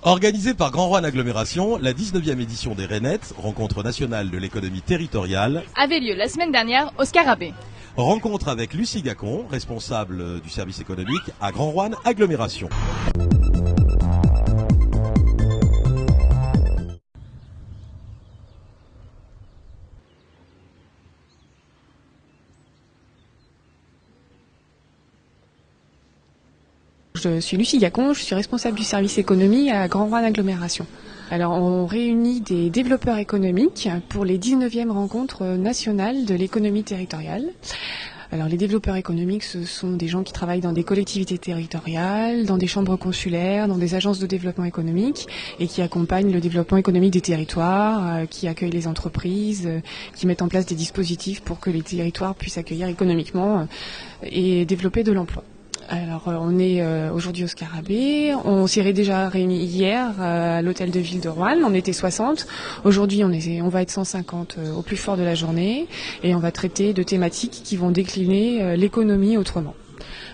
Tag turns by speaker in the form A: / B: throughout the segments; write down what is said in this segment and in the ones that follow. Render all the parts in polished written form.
A: Organisée par Grand Roanne Agglomération, la 19e édition des Rainettes, rencontre nationale de l'économie territoriale,
B: avait lieu la semaine dernière au Scarabée.
A: Rencontre avec Lucie Gacon, responsable du service économique à Grand Roanne Agglomération.
C: Je suis Lucie Gacon, je suis responsable du service économie à Grand Roanne Agglomération. Alors on réunit des développeurs économiques pour les 19e rencontres nationales de l'économie territoriale. Alors les développeurs économiques, ce sont des gens qui travaillent dans des collectivités territoriales, dans des chambres consulaires, dans des agences de développement économique et qui accompagnent le développement économique des territoires, qui accueillent les entreprises, qui mettent en place des dispositifs pour que les territoires puissent accueillir économiquement et développer de l'emploi. Alors on est aujourd'hui au Scarabée, on s'est déjà réunis hier à l'hôtel de ville de Roanne, on était 60, aujourd'hui on va être 150 au plus fort de la journée et on va traiter de thématiques qui vont décliner l'économie autrement.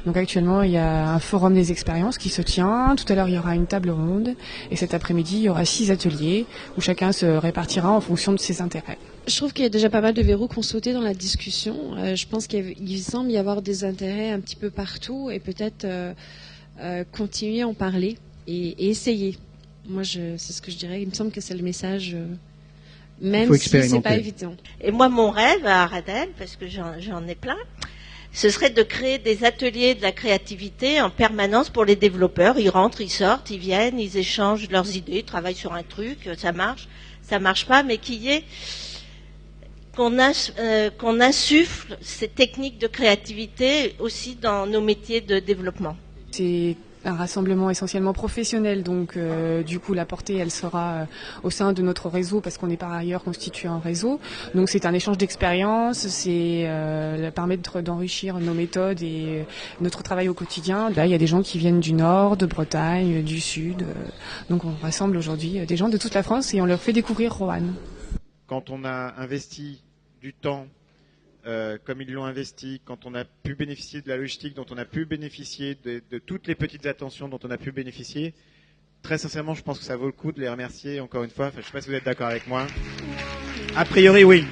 C: Donc actuellement il y a un forum des expériences qui se tient, tout à l'heure il y aura une table ronde et cet après-midi il y aura 6 ateliers où chacun se répartira en fonction de ses intérêts.
D: Je trouve qu'il y a déjà pas mal de verrous qu'on sautait dans la discussion. Je pense qu'il semble y avoir des intérêts un petit peu partout et peut-être continuer à en parler et essayer. Moi, c'est ce que je dirais. Il me semble que c'est le message, même si c'est pas évident.
E: Et moi, mon rêve à Aradel, parce que j'en ai plein, ce serait de créer des ateliers de la créativité en permanence pour les développeurs. Ils rentrent, ils sortent, ils viennent, ils échangent leurs idées, ils travaillent sur un truc, ça marche pas, mais qu'il y ait qu'on insuffle ces techniques de créativité aussi dans nos métiers de développement.
C: C'est un rassemblement essentiellement professionnel, donc du coup la portée elle sera au sein de notre réseau parce qu'on est par ailleurs constitué en réseau. Donc c'est un échange d'expériences, c'est permettre d'enrichir nos méthodes et notre travail au quotidien. Là il y a des gens qui viennent du Nord, de Bretagne, du Sud, donc on rassemble aujourd'hui des gens de toute la France et on leur fait découvrir Roanne.
F: Quand on a investi du temps comme ils l'ont investi, quand on a pu bénéficier de la logistique dont on a pu bénéficier, de toutes les petites attentions dont on a pu bénéficier, très sincèrement, je pense que ça vaut le coup de les remercier encore une fois. Enfin, je ne sais pas si vous êtes d'accord avec moi. A priori, oui.